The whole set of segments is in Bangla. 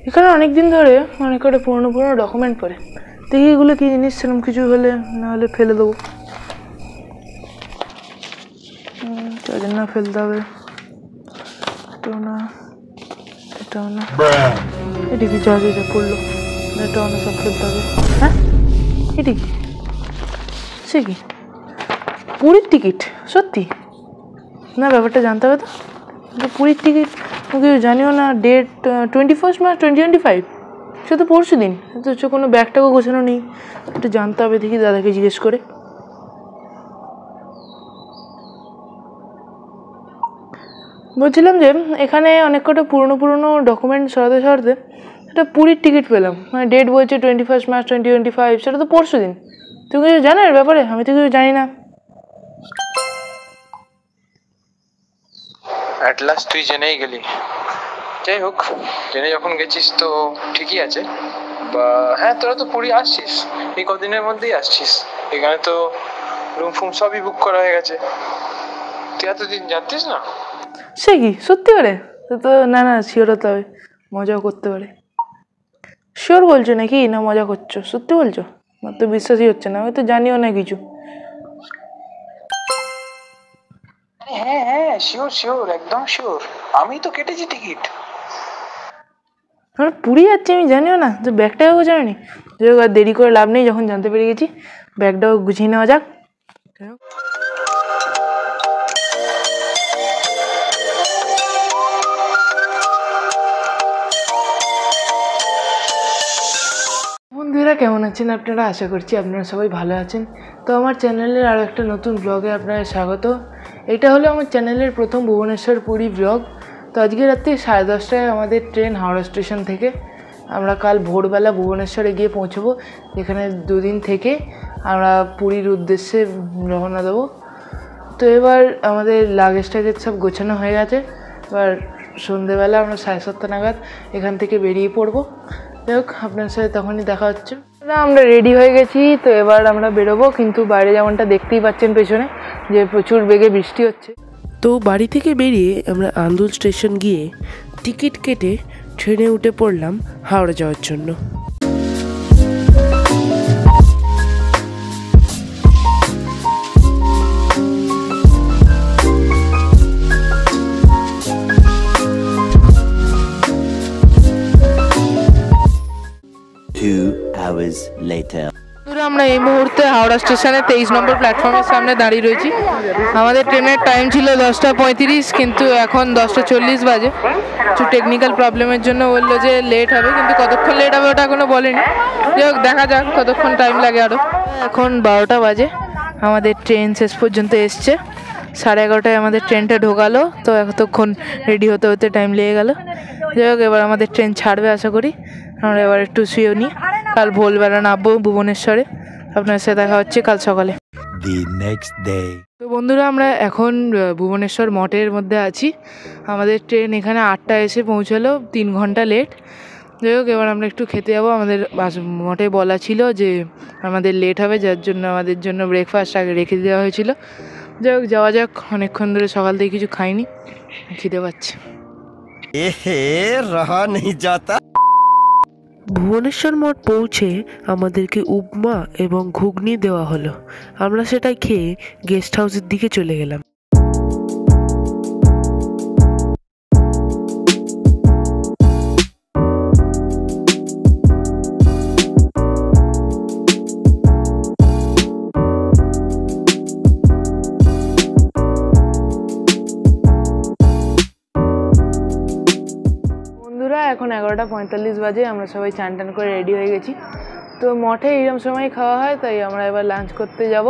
এখানে অনেকদিন ধরে অনেক কটা পুরনো পুরনো ডকুমেন্ট পড়ে, দেখি এগুলো কী জিনিস, সেরকম কিছু হলে না হলে ফেলে দেবো। তাদের না ফেলতে হবে, এটাও না, এটাও না, এটি কি যা যা পড়লো, এটাও না, সব ফেলতে হবে। হ্যাঁ, এটি কি, সে কি পুরীর টিকিট? সত্যি না, ব্যাপারটা জানতে হবে তো। পুরীর টিকিট কিছু জানিও না। ডেট 21 মার্চ 2025, সে তো পরশু দিন। তো কোনো ব্যাগটাকেও গোছানো নেই, একটু জানতে হবে। দেখি দাদাকে জিজ্ঞেস করে। বলছিলাম যে এখানে অনেক কটা পুরনো পুরনো ডকুমেন্ট সরাতে সরাতে একটা পুরীর টিকিট পেলাম, মানে ডেট বলছে 21 মার্চ 2025, সেটা তো পরশু দিন। তুমি কিছু জানো এর ব্যাপারে? আমি তো কিছু জানি না। অ্যাট লাস্ট তুই জেনেই গেলি। যাই হোক, জেনে যখন গেছিস তো ঠিকই আছে। বা হ্যাঁ, তোরা তো পুরী আসছিস, এই কদিনের মধ্যেই আসছিস। এখানে তো রুম ফুম সবই বুক করা হয়ে গেছে। তুই এতদিন জানতিস না? সে কি সত্যি করে? তো না না, শিওর হতে হবে, মজাও করতে পারে। শিওর বলছো নাকি না মজা করছো? সত্যি বলছো? আমার তো বিশ্বাসই হচ্ছে না, আমি তো জানিও না কিছু। হ্যাঁ হ্যাঁ, শিওর শিওর, একদম শিওর। আমি তো কেটেছি টিকিট। আমরা পুরী যাচ্ছি আমি জানিও না, তো ব্যাগটাও গোছানোনি। যাই হোক, আর দেরি করে লাভ নেই, যখন জানতে পেরে গেছি ব্যাগটাও গুছিয়ে নেওয়া যাক। বন্ধুরা কেমন আছেন আপনারা? আশা করছি আপনারা সবাই ভালো আছেন। তো আমার চ্যানেলের আরও একটা নতুন ব্লগে আপনারা স্বাগত। এটা হলো আমার চ্যানেলের প্রথম ভুবনেশ্বর পুরী ব্লগ। তো আজকে রাত্রি 10:30টায় আমাদের ট্রেন হাওড়া স্টেশন থেকে। আমরা কাল ভোরবেলা ভুবনেশ্বরে গিয়ে পৌঁছবো, এখানে 2 দিন থেকে আমরা পুরীর উদ্দেশ্যে রওনা দেবো। তো এবার আমাদের লাগেজ টাগেজ সব গোছানো হয়ে গেছে। এবার সন্ধেবেলা আমরা 7:30 নাগাদ এখান থেকে বেরিয়ে পড়বো। যাই হোক, আপনার সাথে তখনই দেখা হচ্ছে। আমরা রেডি হয়ে গেছি, তো এবার আমরা বেরোবো। কিন্তু বাইরে যেমনটা দেখতেই পাচ্ছেন পেছনে, যে প্রচুর বেগে বৃষ্টি হচ্ছে। তো বাড়ি থেকে বেরিয়ে আমরা আন্দুল স্টেশন গিয়ে টিকিট কেটে ট্রেনে উঠে পড়লাম হাওড়া যাওয়ার জন্য। 2 hours later. আমরা এই মুহূর্তে হাওড়া স্টেশনে 23 নম্বর প্ল্যাটফর্মের সামনে দাঁড়িয়ে রয়েছি। আমাদের ট্রেনের টাইম ছিল 10:35, কিন্তু এখন 10:40 বাজে। কিছু টেকনিক্যাল প্রবলেমের জন্য বললো যে লেট হবে, কিন্তু কতক্ষণ লেট হবে ওটা এখনো বলেনি। যাই হোক, দেখা যাক কতক্ষণ টাইম লাগে আরও। এখন 12টা বাজে, আমাদের ট্রেন শেষ পর্যন্ত এসছে। 11:30টায় আমাদের ট্রেনটা ঢোকালো, তো এতক্ষণ রেডি হতে হতে টাইম লেগে গেল। যাই হোক, এবার আমাদের ট্রেন ছাড়বে আশা করি। আমরা এবার একটু শুয়েও নিই, কাল ভোরবেলা নামবো ভুবনেশ্বরে। আপনার সাথে দেখা হচ্ছে কাল সকালে। তো বন্ধুরা, আমরা এখন ভুবনেশ্বর মঠের মধ্যে আছি। আমাদের ট্রেন এখানে 8টায় এসে পৌঁছালো, 3 ঘন্টা লেট। যাই হোক, এবার আমরা একটু খেতে যাবো। আমাদের মঠে বলা ছিল যে আমাদের লেট হবে, যার জন্য আমাদের জন্য ব্রেকফাস্ট আগে রেখে দেওয়া হয়েছিল। যাই হোক, যাওয়া যাক। অনেকক্ষণ ধরে সকাল থেকে কিছু খাইনি, খিদে পাচ্ছে। ভুবনেশ্বর মঠ পৌঁছে আমাদেরকে উপমা এবং ঘুগনি দেওয়া হলো। আমরা সেটা খেয়ে গেস্ট হাউসের দিকে চলে গেলাম। এখন 11:45 বাজে। আমরা সবাই চান টান করে রেডি হয়ে গেছি। তো মঠে এইরকম সময় খাওয়া হয়, তাই আমরা এবার লাঞ্চ করতে যাব।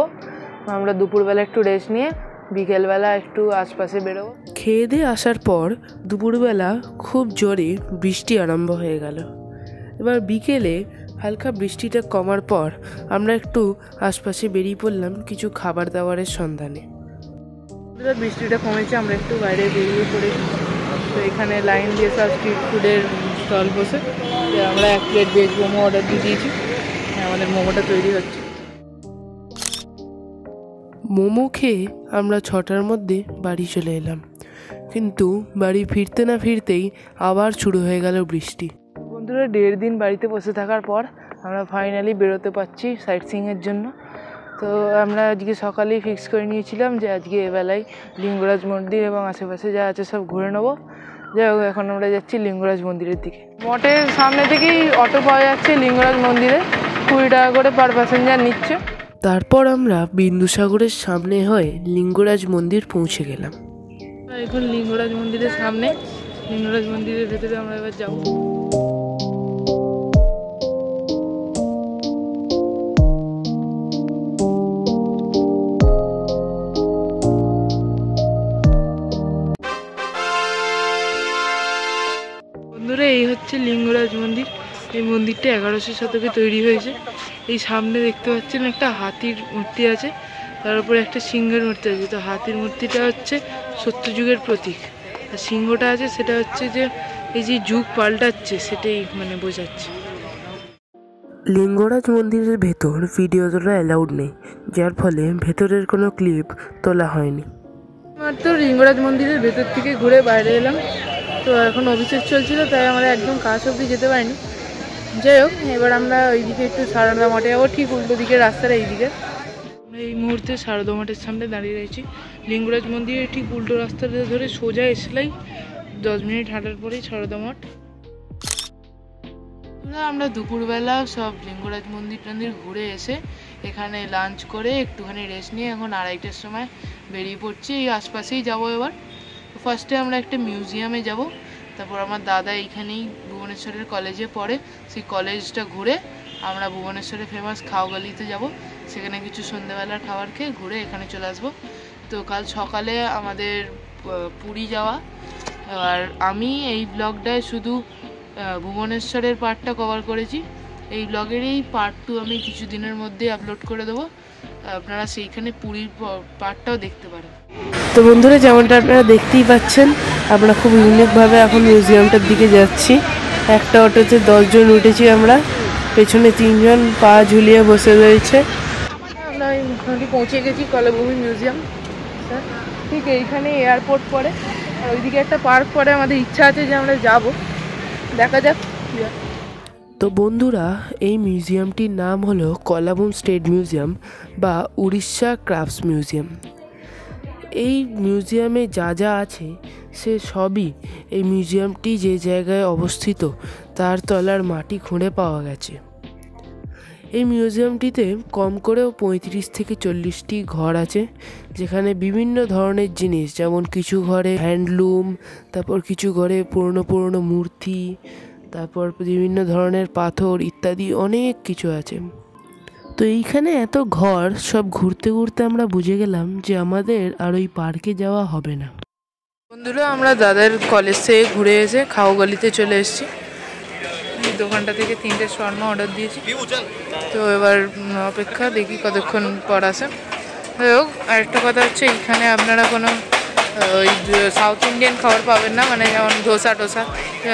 আমরা দুপুরবেলা একটু রেস্ট নিয়ে বিকেলবেলা একটু আশপাশে বেরোবো। খেয়ে দিয়ে আসার পর দুপুরবেলা খুব জোরে বৃষ্টি আরম্ভ হয়ে গেল। এবার বিকেলে হালকা বৃষ্টিটা কমার পর আমরা একটু আশপাশে বেরিয়ে পড়লাম কিছু খাবার দাবারের সন্ধানে। বৃষ্টিটা কমেছে, আমরা একটু বাইরে বেরিয়ে পড়েছি। তো এখানে লাইন দিয়ে সব স্ট্রিট ফুডের স্টল বসে। আমরা 1 প্লেট ভেজ মোমো অর্ডার দিয়ে দিয়েছি। আমাদের মোমোটা তৈরি হচ্ছে। মোমো খেয়ে আমরা 6টার মধ্যে বাড়ি চলে এলাম, কিন্তু বাড়ি ফিরতে না ফিরতেই আবার শুরু হয়ে গেল বৃষ্টি। বন্ধুরা 1.5 দিন বাড়িতে বসে থাকার পর আমরা ফাইনালি বেরোতে পারছি সাইট সিইংয়ের জন্য। তো আমরা আজকে সকালেই ফিক্স করে নিয়েছিলাম যে আজকে এবেলায় লিঙ্গরাজ মন্দির এবং আশেপাশে যা আছে সব ঘুরে নেবো। যাই হোক, এখন আমরা যাচ্ছি লিঙ্গরাজ মন্দিরের দিকে। মঠের সামনে থেকেই অটো পাওয়া যাচ্ছে লিঙ্গরাজ মন্দিরে, 20 টাকা করে পার প্যাসেঞ্জার নিচ্ছে। তারপর আমরা বিন্দুসাগরের সামনে হয়ে লিঙ্গরাজ মন্দির পৌঁছে গেলাম। এখন লিঙ্গরাজ মন্দিরের সামনে, লিঙ্গরাজ মন্দিরের ভেতরে আমরা এবার যাবো। বন্ধুরা, এই হচ্ছে লিঙ্গরাজ মন্দির। এই মন্দিরটা 1100 শতকে তৈরি হয়েছে। এই সামনে দেখতে পাচ্ছেন একটা হাতির মূর্তি আছে, তার উপরে একটা সিংহের মূর্তি আছে। তো হাতির মূর্তিটা হচ্ছে সত্যযুগের প্রতীক, আর সিংহটা আছে সেটা হচ্ছে যে এই যে যুগ পাল্টাচ্ছে সেটাই মানে বোঝাচ্ছে। লিঙ্গরাজ মন্দিরের ভেতর ভিডিও তোলা অ্যালাউড নেই, যার ফলে ভেতরের কোনো ক্লিপ তোলা হয়নি। মাত্র লিঙ্গরাজ মন্দিরের ভেতর থেকে ঘুরে বাইরে এলাম। তো এখন অভিষেক চলছিল, তাই আমরা একদম কাছ অবধি যেতে পারিনি। যাই হোক, এবার আমরা ওইদিকে একটু সারদা মঠে যাবো, ঠিক উল্টো দিকে রাস্তাটা এইদিকে। আমরা এই মুহূর্তে সারদা মঠের সামনে দাঁড়িয়ে রয়েছি। লিঙ্গরাজ মন্দিরের ঠিক উল্টো রাস্তাটা ধরে সোজা এসলেই 10 মিনিট হাঁটার পরেই সারদা মঠ। আমরা দুপুরবেলা সব লিঙ্গরাজ মন্দির টন্দির ঘুরে এসে এখানে লাঞ্চ করে একটুখানি রেস্ট নিয়ে এখন 2:30টার সময় বেরিয়ে পড়ছি। এই আশপাশেই যাবো। এবার ফার্স্টে আমরা একটা মিউজিয়ামে যাব, তারপর আমার দাদা এইখানেই ভুবনেশ্বরের কলেজে পড়ে, সেই কলেজটা ঘুরে আমরা ভুবনেশ্বরের ফেমাস খাওয়াগলিতে যাব, সেখানে কিছু সন্ধ্যেবেলার খাবার খেয়ে ঘুরে এখানে চলে আসবো। তো কাল সকালে আমাদের পুরী যাওয়া। আর আমি এই ব্লগটায় শুধু ভুবনেশ্বরের পার্টটা কভার করেছি। এই ব্লগেরই পার্ট 2 আমি কিছু দিনের মধ্যে আপলোড করে দেবো, আপনারা সেইখানে পুরীর পার্টটাও দেখতে পারেন। তো বন্ধুরা, যেমনটা আপনারা দেখতেই পাচ্ছেন, আমরা খুব ইউনিকভাবে এখন মিউজিয়ামটার দিকে যাচ্ছি। একটা অটোতে 10 জন উঠেছি আমরা, পেছনে 3 জন পা ঝুলিয়ে বসে রয়েছে। আমরা এই মোটামুটি পৌঁছে গেছি কলাভূমি মিউজিয়াম। ঠিক এইখানে এয়ারপোর্ট পড়ে, আর ওইদিকে একটা পার্ক পড়ে। আমাদের ইচ্ছা আছে যে আমরা যাব, দেখা যাক। তো বন্ধুরা, এই মিউজিয়ামটির নাম হলো কলাভূম স্টেট মিউজিয়াম বা উড়িষ্যা ক্রাফটস মিউজিয়াম। এই মিউজিয়ামে যা যা আছে সে সবই এই মিউজিয়ামটি যে জায়গায় অবস্থিত তার তলার মাটি খুঁড়ে পাওয়া গেছে। এই মিউজিয়ামটিতে কম করেও 35 থেকে 40টি ঘর আছে, যেখানে বিভিন্ন ধরনের জিনিস, যেমন কিছু ঘরে হ্যান্ডলুম, তারপর কিছু ঘরে পুরনো পুরনো মূর্তি, তারপর বিভিন্ন ধরনের পাথর ইত্যাদি অনেক কিছু আছে। তো এইখানে এত ঘর সব ঘুরতে ঘুরতে আমরা বুঝে গেলাম যে আমাদের আর ওই পার্কে যাওয়া হবে না। বন্ধুরা, আমরা দাদার কলেজ থেকে ঘুরে এসে খাওয়াগলিতে চলে এসেছি। এই দোকানটা থেকে 3টে শর্মা অর্ডার দিয়েছি। তো এবার অপেক্ষা, দেখি কতক্ষণ পর আসে। যাই হোক, আরেকটা কথা হচ্ছে, এইখানে আপনারা কোনো ওই সাউথ ইন্ডিয়ান খাবার পাবেন না, মানে যেমন ধোসা টোসা,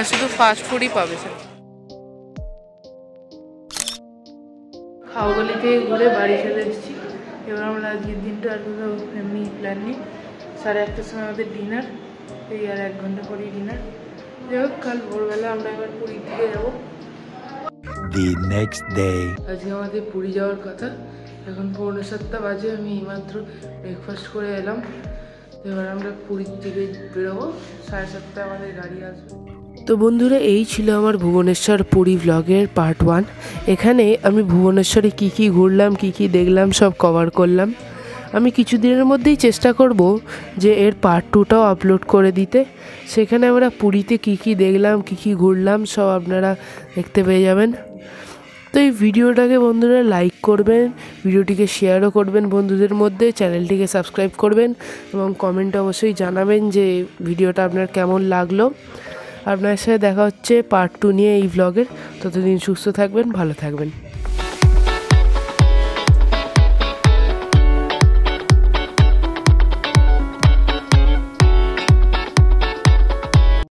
শুধু ফাস্ট ফুডই পাবে স্যার। খাওয়াগলি থেকে ঘুরে বাড়ি চলে এসেছি। এবার আমরা আজকের দিনটা আর কোনো এমনি প্ল্যান নেই। 1:30টার সময় আমাদের ডিনার, এই আর 1 ঘন্টা পরেই ডিনার। যাই হোক, কাল ভোরবেলা আমরা এবার পুরীর দিকে যাবো। The next day. আজকে আমাদের পুরী যাওয়ার কথা। এখন 7:45 বাজে, আমি এইমাত্র ব্রেকফাস্ট করে এলাম। এবার আমরা পুরীর দিকে বেরোবো, 7:30টায় আমাদের গাড়ি আসবে। তো বন্ধুরা, এই ছিল আমার ভুবনেশ্বর পুরী ব্লগের পার্ট 1। এখানে আমি ভুবনেশ্বরে কী কী ঘুরলাম, কী কী দেখলাম সব কভার করলাম। আমি কিছুদিনের মধ্যেই চেষ্টা করব যে এর পার্ট 2টাও আপলোড করে দিতে। সেখানে আমরা পুরীতে কী কী দেখলাম, কী কী ঘুরলাম সব আপনারা দেখতে পেয়ে যাবেন। তো এই ভিডিওটাকে বন্ধুরা লাইক করবেন, ভিডিওটিকে শেয়ারও করবেন বন্ধুদের মধ্যে, চ্যানেলটিকে সাবস্ক্রাইব করবেন এবং কমেন্টে অবশ্যই জানাবেন যে ভিডিওটা আপনার কেমন লাগলো। আপনার সাথে দেখা হচ্ছে পার্ট 2 নিয়ে এই ব্লগের। ততদিন সুস্থ থাকবেন, ভালো থাকবেন।